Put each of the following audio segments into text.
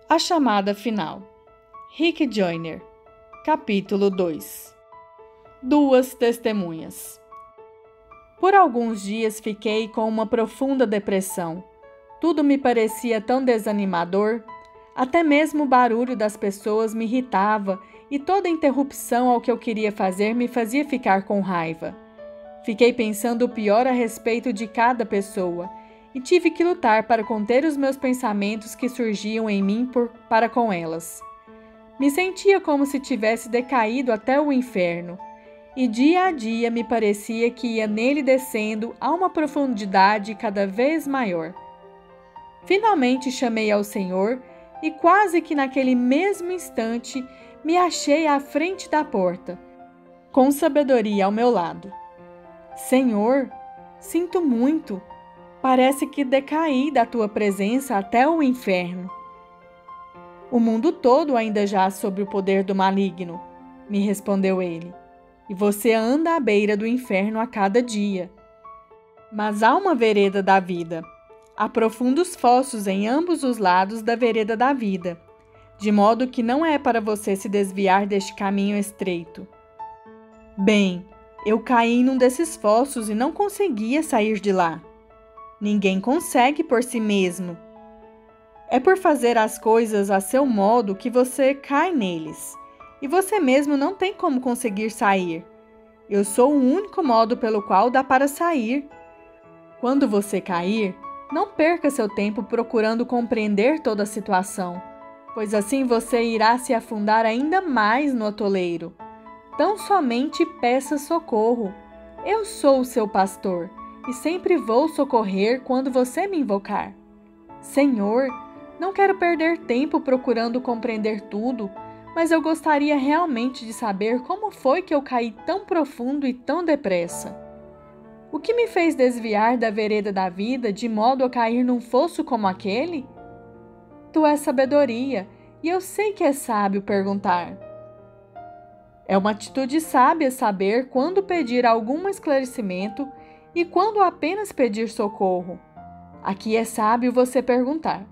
A chamada final. Rick Joyner. Capítulo 2. Duas testemunhas. Por alguns dias fiquei com uma profunda depressão. Tudo me parecia tão desanimador. Até mesmo o barulho das pessoas me irritava e toda interrupção ao que eu queria fazer me fazia ficar com raiva. Fiquei pensando o pior a respeito de cada pessoa e tive que lutar para conter os meus pensamentos que surgiam em mim para com elas. Me sentia como se tivesse decaído até o inferno, e dia a dia me parecia que ia nele descendo a uma profundidade cada vez maior. Finalmente chamei ao Senhor e quase que naquele mesmo instante me achei à frente da porta, com sabedoria ao meu lado. Senhor, sinto muito. Parece que decaí da tua presença até o inferno. O mundo todo ainda jaz sob o poder do maligno, me respondeu ele, e você anda à beira do inferno a cada dia. Mas há uma vereda da vida. Há profundos fossos em ambos os lados da vereda da vida, de modo que não é para você se desviar deste caminho estreito. Bem, eu caí num desses fossos e não conseguia sair de lá. Ninguém consegue por si mesmo. É por fazer as coisas a seu modo que você cai neles, e você mesmo não tem como conseguir sair. Eu sou o único modo pelo qual dá para sair. Quando você cair, não perca seu tempo procurando compreender toda a situação, pois assim você irá se afundar ainda mais no atoleiro. Tão somente peça socorro. Eu sou o seu pastor e sempre vou socorrer quando você me invocar. Senhor, não quero perder tempo procurando compreender tudo, mas eu gostaria realmente de saber como foi que eu caí tão profundo e tão depressa. O que me fez desviar da vereda da vida de modo a cair num fosso como aquele? Tu és sabedoria, e eu sei que é sábio perguntar. É uma atitude sábia saber quando pedir algum esclarecimento e quando apenas pedir socorro. Aqui é sábio você perguntar.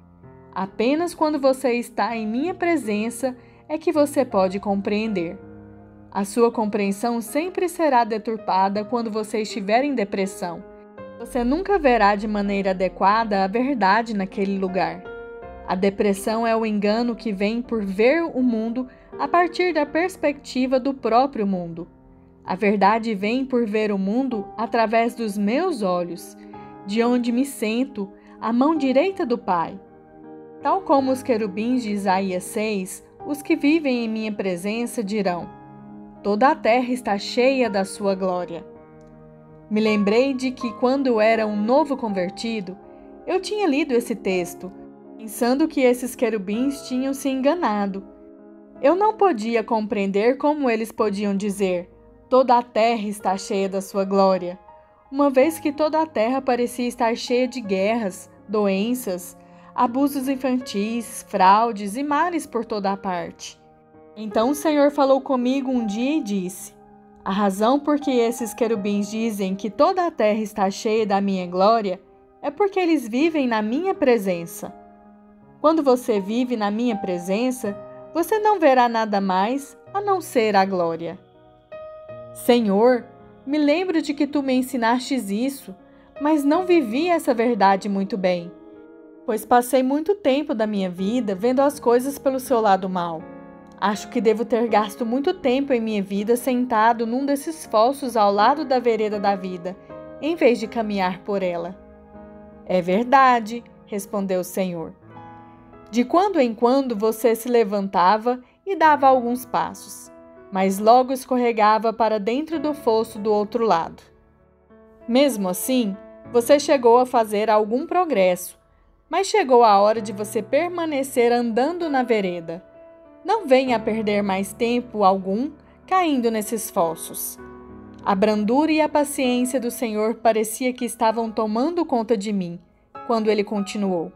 Apenas quando você está em minha presença é que você pode compreender. A sua compreensão sempre será deturpada quando você estiver em depressão. Você nunca verá de maneira adequada a verdade naquele lugar. A depressão é o engano que vem por ver o mundo a partir da perspectiva do próprio mundo. A verdade vem por ver o mundo através dos meus olhos, de onde me sento, à mão direita do Pai. Tal como os querubins de Isaías 6, os que vivem em minha presença dirão: toda a terra está cheia da sua glória. Me lembrei de que quando eu era um novo convertido, eu tinha lido esse texto, pensando que esses querubins tinham se enganado. Eu não podia compreender como eles podiam dizer: toda a terra está cheia da sua glória, uma vez que toda a terra parecia estar cheia de guerras, doenças, abusos infantis, fraudes e males por toda a parte. Então o Senhor falou comigo um dia e disse: a razão por que esses querubins dizem que toda a terra está cheia da minha glória é porque eles vivem na minha presença. Quando você vive na minha presença, você não verá nada mais a não ser a glória. Senhor, me lembro de que tu me ensinastes isso, mas não vivi essa verdade muito bem, pois passei muito tempo da minha vida vendo as coisas pelo seu lado mau. Acho que devo ter gasto muito tempo em minha vida sentado num desses fossos ao lado da vereda da vida, em vez de caminhar por ela. É verdade, respondeu o Senhor. De quando em quando você se levantava e dava alguns passos, mas logo escorregava para dentro do fosso do outro lado. Mesmo assim, você chegou a fazer algum progresso, mas chegou a hora de você permanecer andando na vereda. Não venha a perder mais tempo algum caindo nesses fossos. A brandura e a paciência do Senhor parecia que estavam tomando conta de mim, quando ele continuou.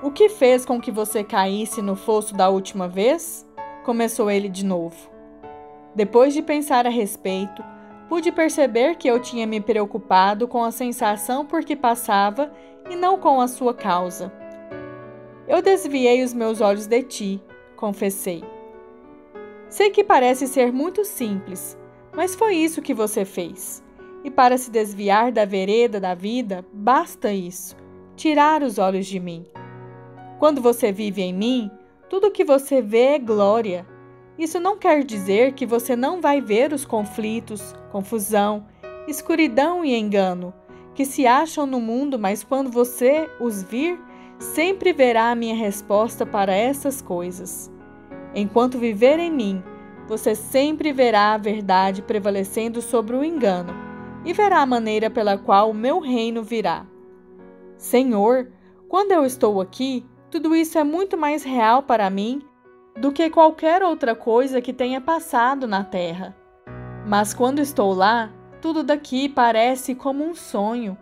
O que fez com que você caísse no fosso da última vez? Começou ele de novo. Depois de pensar a respeito, pude perceber que eu tinha me preocupado com a sensação por que passava e não com a sua causa. Eu desviei os meus olhos de ti, confessei. Sei que parece ser muito simples, mas foi isso que você fez. E para se desviar da vereda da vida, basta isso, tirar os olhos de mim. Quando você vive em mim, tudo o que você vê é glória. Isso não quer dizer que você não vai ver os conflitos, confusão, escuridão e engano que se acham no mundo, mas quando você os vir, sempre verá a minha resposta para essas coisas. Enquanto viver em mim, você sempre verá a verdade prevalecendo sobre o engano e verá a maneira pela qual o meu reino virá. Senhor, quando eu estou aqui, tudo isso é muito mais real para mim do que qualquer outra coisa que tenha passado na terra. Mas quando estou lá, tudo daqui parece como um sonho.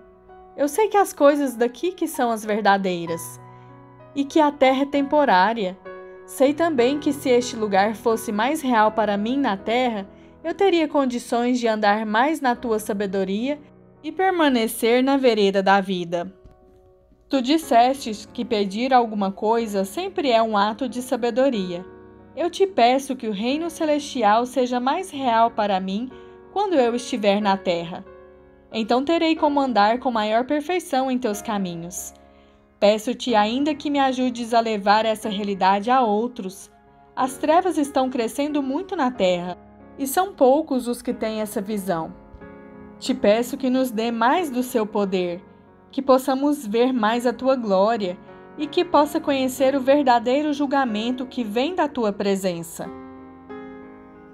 Eu sei que as coisas daqui que são as verdadeiras e que a terra é temporária. Sei também que se este lugar fosse mais real para mim na terra, eu teria condições de andar mais na tua sabedoria e permanecer na vereda da vida. Tu disseste que pedir alguma coisa sempre é um ato de sabedoria. Eu te peço que o reino celestial seja mais real para mim quando eu estiver na terra. Então terei como andar com maior perfeição em teus caminhos. Peço-te ainda que me ajudes a levar essa realidade a outros. As trevas estão crescendo muito na terra, e são poucos os que têm essa visão. Te peço que nos dê mais do seu poder, que possamos ver mais a tua glória e que possa conhecer o verdadeiro julgamento que vem da tua presença.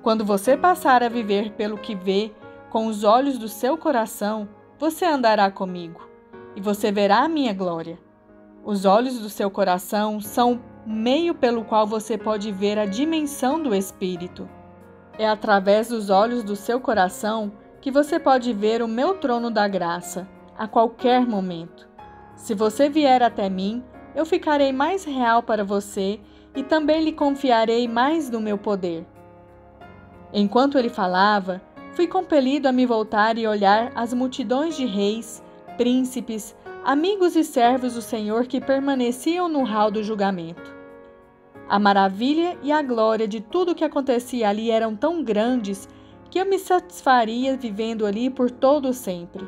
Quando você passar a viver pelo que vê com os olhos do seu coração, você andará comigo e você verá a minha glória. Os olhos do seu coração são o meio pelo qual você pode ver a dimensão do Espírito. É através dos olhos do seu coração que você pode ver o meu trono da graça, a qualquer momento. Se você vier até mim, eu ficarei mais real para você e também lhe confiarei mais do meu poder. Enquanto ele falava, fui compelido a me voltar e olhar as multidões de reis, príncipes, amigos e servos do Senhor que permaneciam no hall do julgamento. A maravilha e a glória de tudo o que acontecia ali eram tão grandes que eu me satisfaria vivendo ali por todo sempre.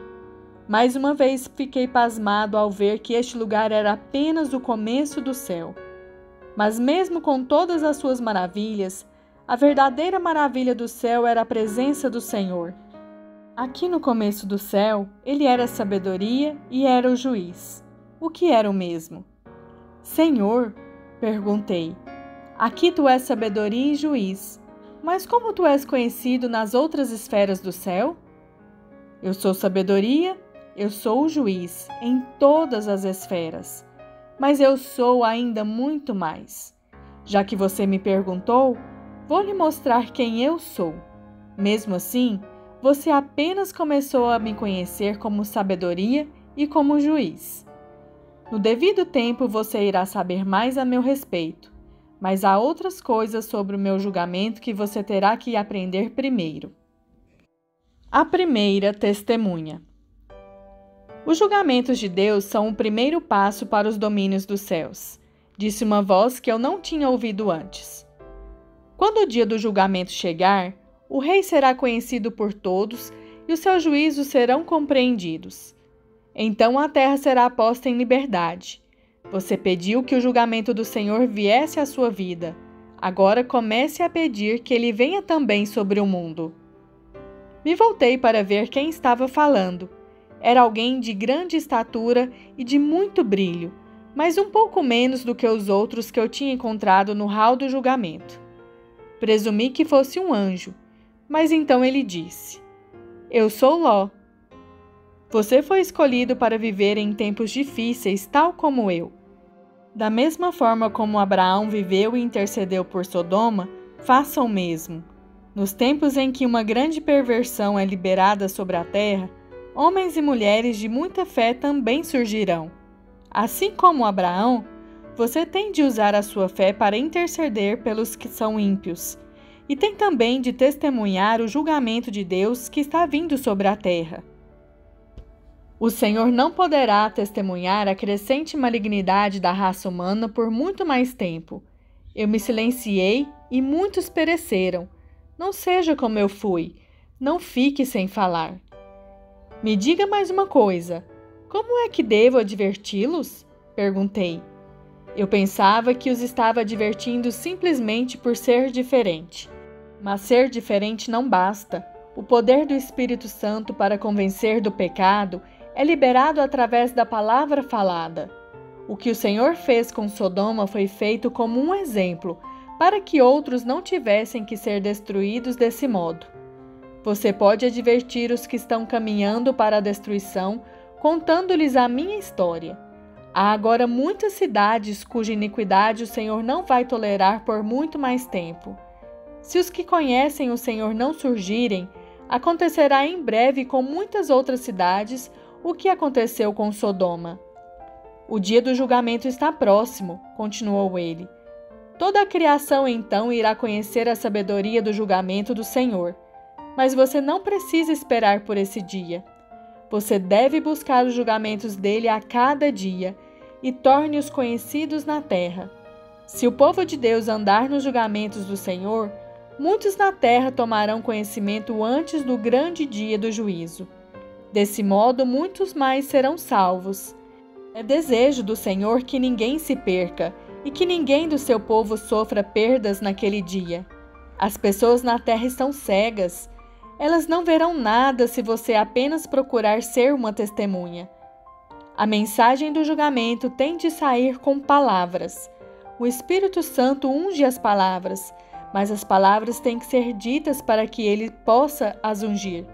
Mais uma vez fiquei pasmado ao ver que este lugar era apenas o começo do céu. Mas mesmo com todas as suas maravilhas, a verdadeira maravilha do céu era a presença do Senhor. Aqui no começo do céu, ele era a sabedoria e era o juiz. O que era o mesmo? Senhor, perguntei, aqui tu és sabedoria e juiz, mas como tu és conhecido nas outras esferas do céu? Eu sou sabedoria, eu sou o juiz em todas as esferas, mas eu sou ainda muito mais. Já que você me perguntou, vou lhe mostrar quem eu sou. Mesmo assim, você apenas começou a me conhecer como sabedoria e como juiz. No devido tempo você irá saber mais a meu respeito, mas há outras coisas sobre o meu julgamento que você terá que aprender primeiro. A primeira testemunha. Os julgamentos de Deus são o primeiro passo para os domínios dos céus, disse uma voz que eu não tinha ouvido antes. Quando o dia do julgamento chegar, o rei será conhecido por todos e os seus juízos serão compreendidos. Então a terra será posta em liberdade. Você pediu que o julgamento do Senhor viesse à sua vida. Agora comece a pedir que ele venha também sobre o mundo. Me voltei para ver quem estava falando. Era alguém de grande estatura e de muito brilho, mas um pouco menos do que os outros que eu tinha encontrado no hall do julgamento. Presumi que fosse um anjo, mas então ele disse: Eu sou Ló. Você foi escolhido para viver em tempos difíceis, tal como eu. Da mesma forma como Abraão viveu e intercedeu por Sodoma, faça o mesmo. Nos tempos em que uma grande perversão é liberada sobre a terra, homens e mulheres de muita fé também surgirão. Assim como Abraão, você tem de usar a sua fé para interceder pelos que são ímpios, e tem também de testemunhar o julgamento de Deus que está vindo sobre a terra. O Senhor não poderá testemunhar a crescente malignidade da raça humana por muito mais tempo. Eu me silenciei e muitos pereceram. Não seja como eu fui. Não fique sem falar. Me diga mais uma coisa. Como é que devo adverti-los? Perguntei. Eu pensava que os estava advertindo simplesmente por ser diferente. Mas ser diferente não basta. O poder do Espírito Santo para convencer do pecado é liberado através da palavra falada. O que o Senhor fez com Sodoma foi feito como um exemplo, para que outros não tivessem que ser destruídos desse modo. Você pode advertir os que estão caminhando para a destruição, contando-lhes a minha história. Há agora muitas cidades cuja iniquidade o Senhor não vai tolerar por muito mais tempo. Se os que conhecem o Senhor não surgirem, acontecerá em breve com muitas outras cidades o que aconteceu com Sodoma. O dia do julgamento está próximo, continuou ele. Toda a criação então irá conhecer a sabedoria do julgamento do Senhor. Mas você não precisa esperar por esse dia. Você deve buscar os julgamentos dele a cada dia e torne-os conhecidos na terra. Se o povo de Deus andar nos julgamentos do Senhor, muitos na terra tomarão conhecimento antes do grande dia do juízo. Desse modo, muitos mais serão salvos. É desejo do Senhor que ninguém se perca e que ninguém do seu povo sofra perdas naquele dia. As pessoas na terra estão cegas. Elas não verão nada se você apenas procurar ser uma testemunha. A mensagem do julgamento tem de sair com palavras. O Espírito Santo unge as palavras, mas as palavras têm que ser ditas para que ele possa as ungir.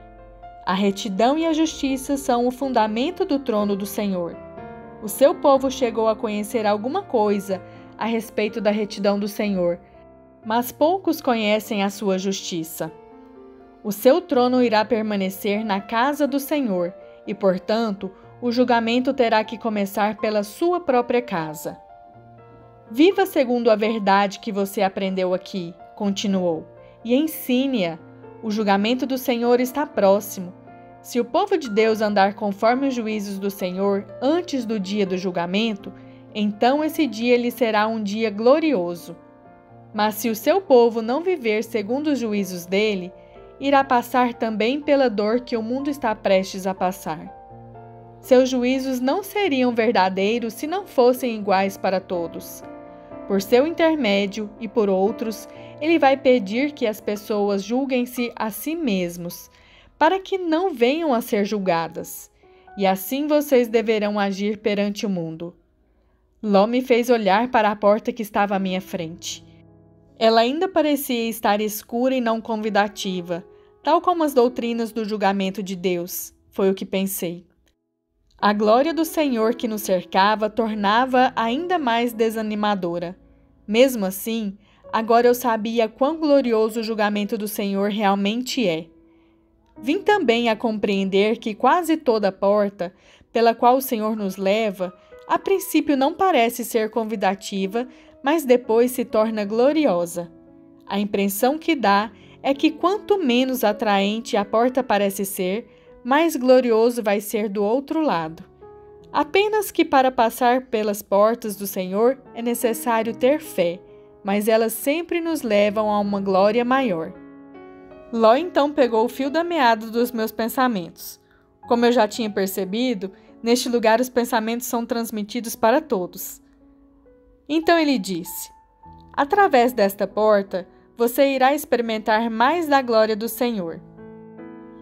A retidão e a justiça são o fundamento do trono do Senhor. O seu povo chegou a conhecer alguma coisa a respeito da retidão do Senhor, mas poucos conhecem a sua justiça. O seu trono irá permanecer na casa do Senhor e, portanto, o julgamento terá que começar pela sua própria casa. Viva segundo a verdade que você aprendeu aqui, continuou, e ensine-a. O julgamento do Senhor está próximo. Se o povo de Deus andar conforme os juízos do Senhor antes do dia do julgamento, então esse dia lhe será um dia glorioso. Mas se o seu povo não viver segundo os juízos dele, irá passar também pela dor que o mundo está prestes a passar. Seus juízos não seriam verdadeiros se não fossem iguais para todos. Por seu intermédio e por outros, ele vai pedir que as pessoas julguem-se a si mesmos, para que não venham a ser julgadas. E assim vocês deverão agir perante o mundo. Ló me fez olhar para a porta que estava à minha frente. Ela ainda parecia estar escura e não convidativa, tal como as doutrinas do julgamento de Deus, foi o que pensei. A glória do Senhor que nos cercava tornava ainda mais desanimadora. Mesmo assim, agora eu sabia quão glorioso o julgamento do Senhor realmente é. Vim também a compreender que quase toda porta pela qual o Senhor nos leva, a princípio não parece ser convidativa, mas depois se torna gloriosa. A impressão que dá é que quanto menos atraente a porta parece ser, mais glorioso vai ser do outro lado. Apenas que para passar pelas portas do Senhor é necessário ter fé, mas elas sempre nos levam a uma glória maior. Ló então pegou o fio da meada dos meus pensamentos. Como eu já tinha percebido, neste lugar os pensamentos são transmitidos para todos. Então ele disse: através desta porta, você irá experimentar mais da glória do Senhor.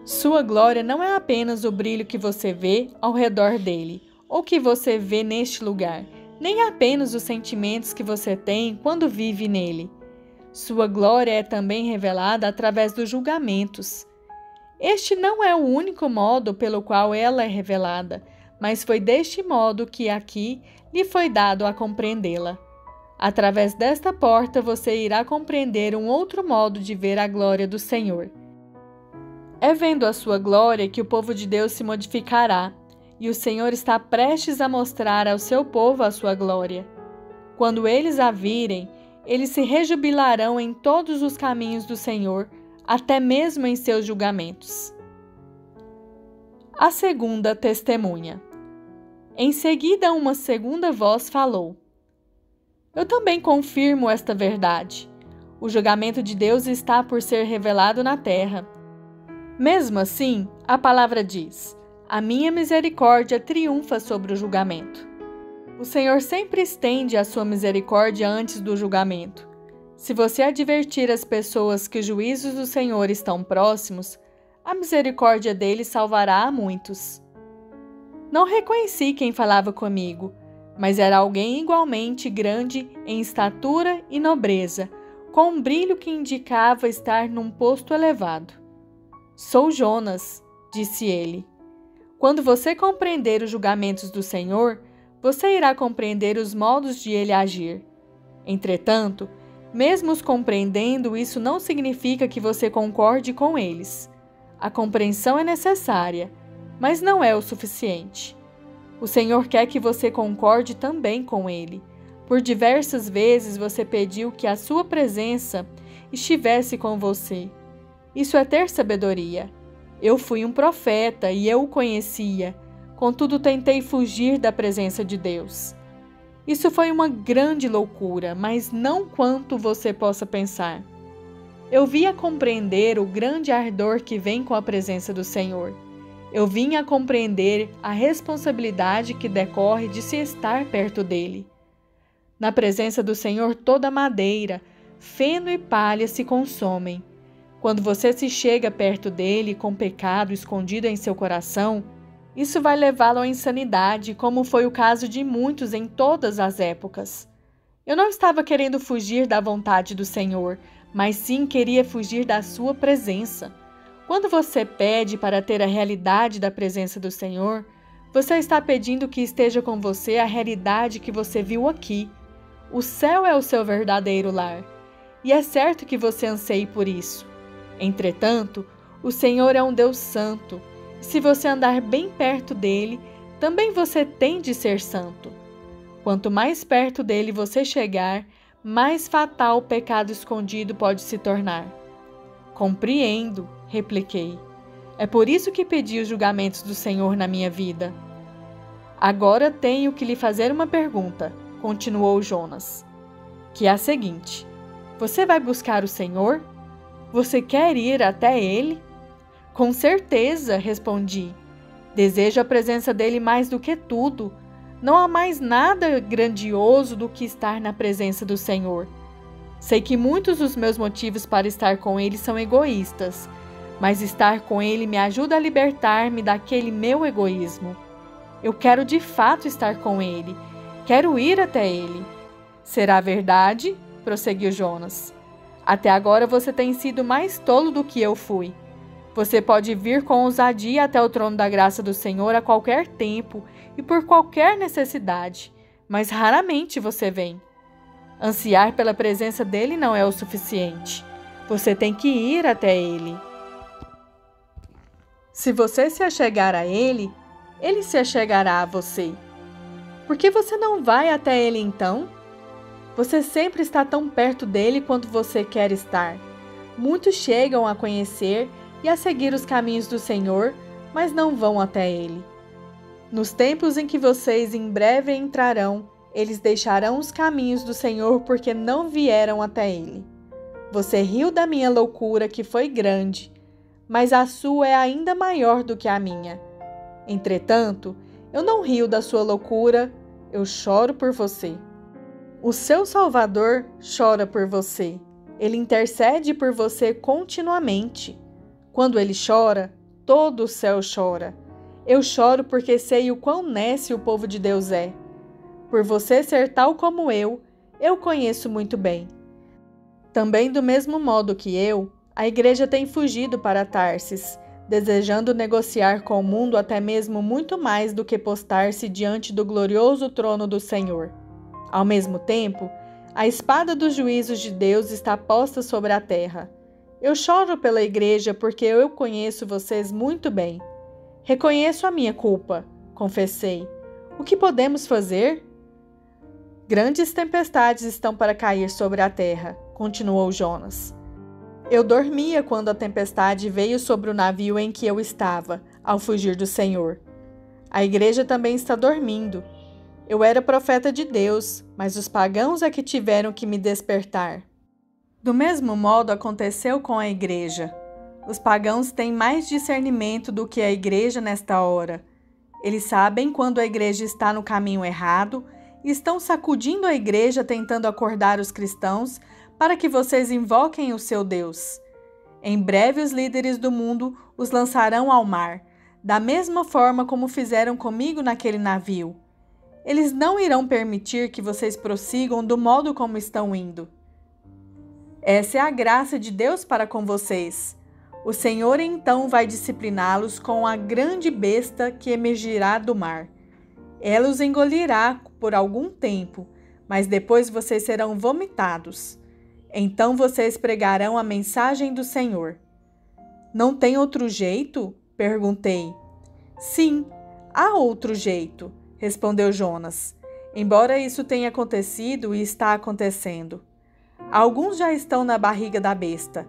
Sua glória não é apenas o brilho que você vê ao redor dele, ou que você vê neste lugar, nem apenas os sentimentos que você tem quando vive nele. Sua glória é também revelada através dos julgamentos. Este não é o único modo pelo qual ela é revelada, mas foi deste modo que aqui lhe foi dado a compreendê-la. Através desta porta você irá compreender um outro modo de ver a glória do Senhor. É vendo a sua glória que o povo de Deus se modificará, e o Senhor está prestes a mostrar ao seu povo a sua glória. Quando eles a virem, eles se rejubilarão em todos os caminhos do Senhor, até mesmo em seus julgamentos. A segunda testemunha. Em seguida, uma segunda voz falou: Eu também confirmo esta verdade. O julgamento de Deus está por ser revelado na terra. Mesmo assim, a palavra diz: a minha misericórdia triunfa sobre o julgamento. O Senhor sempre estende a sua misericórdia antes do julgamento. Se você advertir as pessoas que os juízos do Senhor estão próximos, a misericórdia dele salvará a muitos. Não reconheci quem falava comigo, mas era alguém igualmente grande em estatura e nobreza, com um brilho que indicava estar num posto elevado. Sou Jonas, disse ele. Quando você compreender os julgamentos do Senhor, você irá compreender os modos de ele agir. Entretanto, mesmo os compreendendo, isso não significa que você concorde com eles. A compreensão é necessária, mas não é o suficiente. O Senhor quer que você concorde também com ele. Por diversas vezes você pediu que a sua presença estivesse com você. Isso é ter sabedoria. Eu fui um profeta e eu o conhecia, contudo tentei fugir da presença de Deus. Isso foi uma grande loucura, mas não quanto você possa pensar. Eu vim a compreender o grande ardor que vem com a presença do Senhor. Eu vim a compreender a responsabilidade que decorre de se estar perto dele. Na presença do Senhor, toda madeira, feno e palha se consomem. Quando você se chega perto dele com pecado escondido em seu coração, isso vai levá-lo à insanidade, como foi o caso de muitos em todas as épocas. Eu não estava querendo fugir da vontade do Senhor, mas sim queria fugir da sua presença. Quando você pede para ter a realidade da presença do Senhor, você está pedindo que esteja com você a realidade que você viu aqui. O céu é o seu verdadeiro lar, e é certo que você anseie por isso. Entretanto, o Senhor é um Deus santo, e se você andar bem perto dele, também você tem de ser santo. Quanto mais perto dele você chegar, mais fatal o pecado escondido pode se tornar. Compreendo, repliquei. É por isso que pedi os julgamentos do Senhor na minha vida. Agora tenho que lhe fazer uma pergunta, continuou Jonas, que é a seguinte: você vai buscar o Senhor? Você quer ir até ele? Com certeza, respondi. Desejo a presença dele mais do que tudo. Não há mais nada grandioso do que estar na presença do Senhor. Sei que muitos dos meus motivos para estar com ele são egoístas, mas estar com ele me ajuda a libertar-me daquele meu egoísmo. Eu quero de fato estar com ele. Quero ir até ele. Será verdade? Prosseguiu Jonas. Até agora você tem sido mais tolo do que eu fui. Você pode vir com ousadia até o trono da graça do Senhor a qualquer tempo e por qualquer necessidade, mas raramente você vem. Ansiar pela presença dele não é o suficiente. Você tem que ir até ele. Se você se achegar a ele, ele se achegará a você. Por que você não vai até ele então? Você sempre está tão perto dele quanto você quer estar. Muitos chegam a conhecer e a seguir os caminhos do Senhor, mas não vão até ele. Nos tempos em que vocês em breve entrarão, eles deixarão os caminhos do Senhor porque não vieram até ele. Você riu da minha loucura, que foi grande, mas a sua é ainda maior do que a minha. Entretanto, eu não rio da sua loucura, eu choro por você. O seu Salvador chora por você. Ele intercede por você continuamente. Quando ele chora, todo o céu chora. Eu choro porque sei o quão nécio o povo de Deus é. Por você ser tal como eu conheço muito bem. Também do mesmo modo que eu, a igreja tem fugido para Tarsis, desejando negociar com o mundo até mesmo muito mais do que postar-se diante do glorioso trono do Senhor. Ao mesmo tempo, a espada dos juízos de Deus está posta sobre a terra. Eu choro pela igreja porque eu conheço vocês muito bem. Reconheço a minha culpa, confessei. O que podemos fazer? Grandes tempestades estão para cair sobre a terra, continuou Jonas. Eu dormia quando a tempestade veio sobre o navio em que eu estava. ao fugir do Senhor. A igreja também está dormindo. Eu era profeta de Deus, mas os pagãos é que tiveram que me despertar. Do mesmo modo aconteceu com a igreja. Os pagãos têm mais discernimento do que a igreja nesta hora. Eles sabem quando a igreja está no caminho errado e estão sacudindo a igreja tentando acordar os cristãos para que vocês invoquem o seu Deus. Em breve os líderes do mundo os lançarão ao mar, da mesma forma como fizeram comigo naquele navio. Eles não irão permitir que vocês prossigam do modo como estão indo. Essa é a graça de Deus para com vocês. O Senhor então vai discipliná-los com a grande besta que emergirá do mar. Ela os engolirá por algum tempo, mas depois vocês serão vomitados. Então vocês pregarão a mensagem do Senhor. Não tem outro jeito? Perguntei. Sim, há outro jeito, respondeu Jonas. Embora isso tenha acontecido e está acontecendo. Alguns já estão na barriga da besta.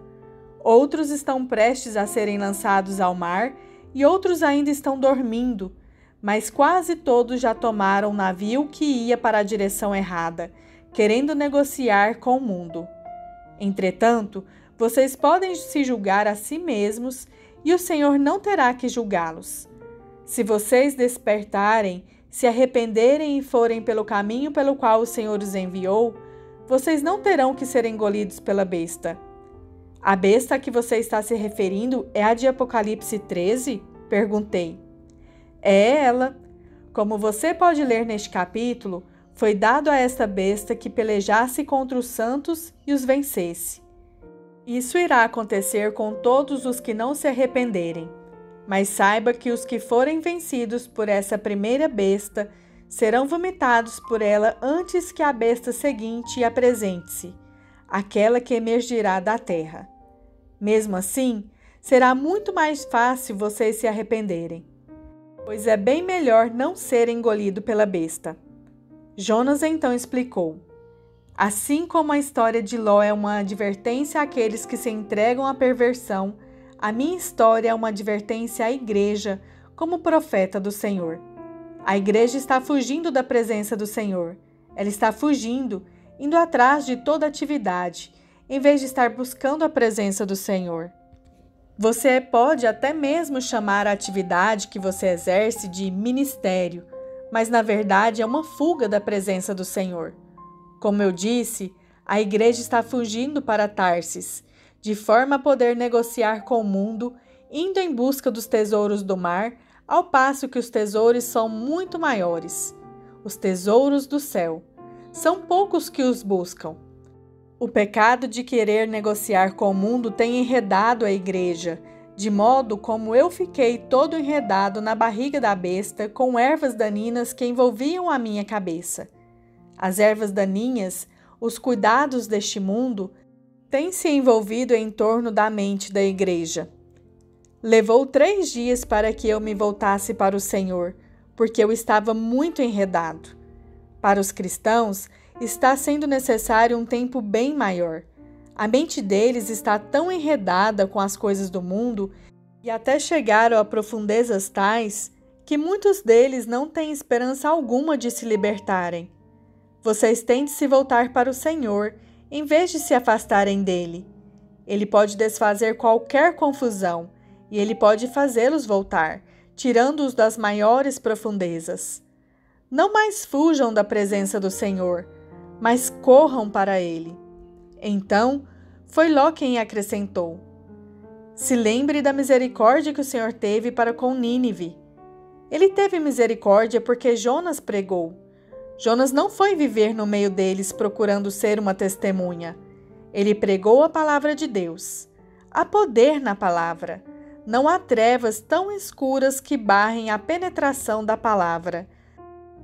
Outros estão prestes a serem lançados ao mar e outros ainda estão dormindo, mas quase todos já tomaram o navio que ia para a direção errada, querendo negociar com o mundo. Entretanto, vocês podem se julgar a si mesmos e o Senhor não terá que julgá-los. Se vocês despertarem, se arrependerem e forem pelo caminho pelo qual o Senhor os enviou, vocês não terão que ser engolidos pela besta. A besta a que você está se referindo é a de Apocalipse 13? Perguntei. É ela. Como você pode ler neste capítulo, foi dado a esta besta que pelejasse contra os santos e os vencesse. Isso irá acontecer com todos os que não se arrependerem. Mas saiba que os que forem vencidos por essa primeira besta serão vomitados por ela antes que a besta seguinte apresente-se, aquela que emergirá da terra. Mesmo assim, será muito mais fácil vocês se arrependerem, pois é bem melhor não ser engolido pela besta. Jonas então explicou. Assim como a história de Ló é uma advertência àqueles que se entregam à perversão, a minha história é uma advertência à igreja como profeta do Senhor. A igreja está fugindo da presença do Senhor. Ela está fugindo, indo atrás de toda atividade, em vez de estar buscando a presença do Senhor. Você pode até mesmo chamar a atividade que você exerce de ministério, mas na verdade é uma fuga da presença do Senhor. Como eu disse, a igreja está fugindo para Tarsis, de forma a poder negociar com o mundo, indo em busca dos tesouros do mar, ao passo que os tesouros são muito maiores. Os tesouros do céu. São poucos que os buscam. O pecado de querer negociar com o mundo tem enredado a igreja, de modo como eu fiquei todo enredado na barriga da besta com ervas daninhas que envolviam a minha cabeça. As ervas daninhas, os cuidados deste mundo, têm se envolvido em torno da mente da igreja. Levou 3 dias para que eu me voltasse para o Senhor, porque eu estava muito enredado. Para os cristãos, está sendo necessário um tempo bem maior. A mente deles está tão enredada com as coisas do mundo e até chegaram a profundezas tais que muitos deles não têm esperança alguma de se libertarem. Vocês têm de se voltar para o Senhor, em vez de se afastarem dele. Ele pode desfazer qualquer confusão e ele pode fazê-los voltar, tirando-os das maiores profundezas. Não mais fujam da presença do Senhor, mas corram para ele. Então, foi Ló quem acrescentou. Se lembre da misericórdia que o Senhor teve para com Nínive. Ele teve misericórdia porque Jonas pregou. Jonas não foi viver no meio deles procurando ser uma testemunha. Ele pregou a palavra de Deus. Há poder na palavra. Não há trevas tão escuras que barrem a penetração da palavra.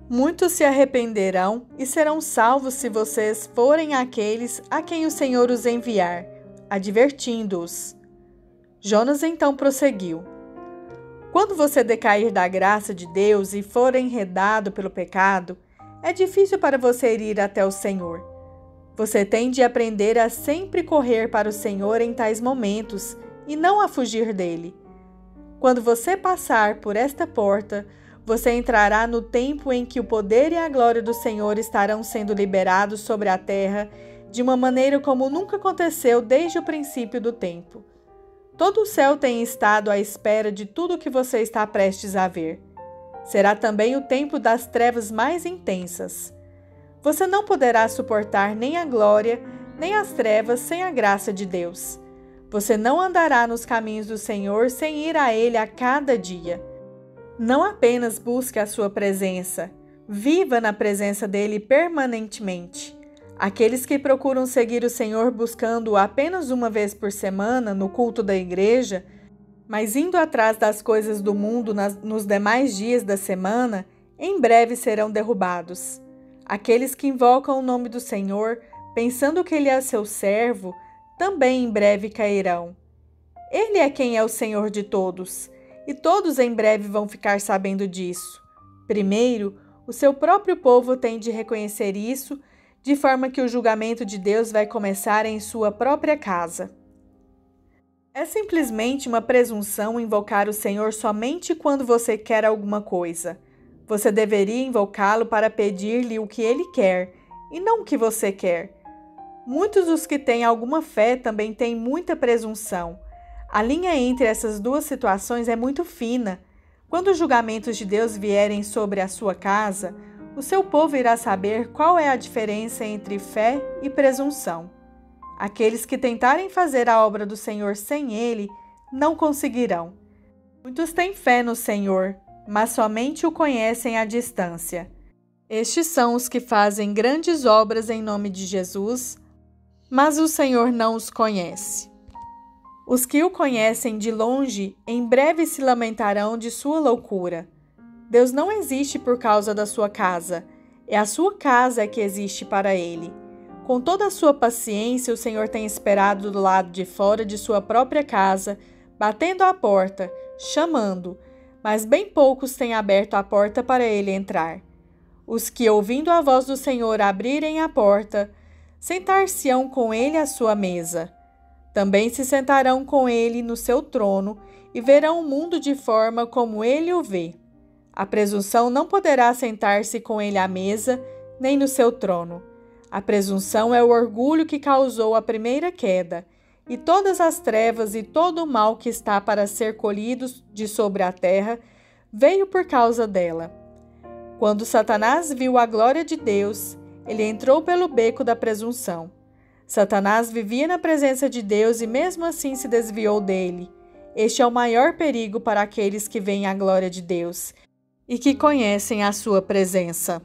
Muitos se arrependerão e serão salvos se vocês forem aqueles a quem o Senhor os enviar, advertindo-os. Jonas então prosseguiu. Quando você decair da graça de Deus e for enredado pelo pecado, é difícil para você ir até o Senhor. Você tem de aprender a sempre correr para o Senhor em tais momentos e não a fugir dele. Quando você passar por esta porta, você entrará no tempo em que o poder e a glória do Senhor estarão sendo liberados sobre a terra de uma maneira como nunca aconteceu desde o princípio do tempo. Todo o céu tem estado à espera de tudo o que você está prestes a ver. Será também o tempo das trevas mais intensas. Você não poderá suportar nem a glória, nem as trevas sem a graça de Deus. Você não andará nos caminhos do Senhor sem ir a Ele a cada dia. Não apenas busque a sua presença, viva na presença dele permanentemente. Aqueles que procuram seguir o Senhor buscando-o apenas uma vez por semana no culto da igreja, mas indo atrás das coisas do mundo nos demais dias da semana, em breve serão derrubados. Aqueles que invocam o nome do Senhor, pensando que ele é seu servo, também em breve cairão. Ele é quem é o Senhor de todos, e todos em breve vão ficar sabendo disso. Primeiro, o seu próprio povo tem de reconhecer isso, de forma que o julgamento de Deus vai começar em sua própria casa. É simplesmente uma presunção invocar o Senhor somente quando você quer alguma coisa. Você deveria invocá-lo para pedir-lhe o que ele quer, e não o que você quer. Muitos dos que têm alguma fé também têm muita presunção. A linha entre essas duas situações é muito fina. Quando os julgamentos de Deus vierem sobre a sua casa, o seu povo irá saber qual é a diferença entre fé e presunção. Aqueles que tentarem fazer a obra do Senhor sem Ele, não conseguirão. Muitos têm fé no Senhor, mas somente o conhecem à distância. Estes são os que fazem grandes obras em nome de Jesus, mas o Senhor não os conhece. Os que o conhecem de longe, em breve se lamentarão de sua loucura. Deus não existe por causa da sua casa, é a sua casa que existe para ele. Com toda a sua paciência, o Senhor tem esperado do lado de fora de sua própria casa, batendo à porta, chamando, mas bem poucos têm aberto a porta para ele entrar. Os que, ouvindo a voz do Senhor abrirem a porta, sentar-se-ão com ele à sua mesa. Também se sentarão com ele no seu trono e verão o mundo de forma como ele o vê. A presunção não poderá sentar-se com ele à mesa, nem no seu trono. A presunção é o orgulho que causou a primeira queda, e todas as trevas e todo o mal que está para ser colhido de sobre a terra veio por causa dela. Quando Satanás viu a glória de Deus, ele entrou pelo beco da presunção. Satanás vivia na presença de Deus e mesmo assim se desviou dele. Este é o maior perigo para aqueles que veem a glória de Deus e que conhecem a sua presença.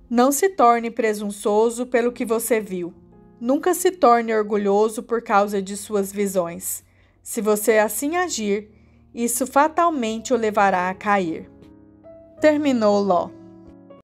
Não se torne presunçoso pelo que você viu. Nunca se torne orgulhoso por causa de suas visões. Se você assim agir, isso fatalmente o levará a cair. Terminou Ló.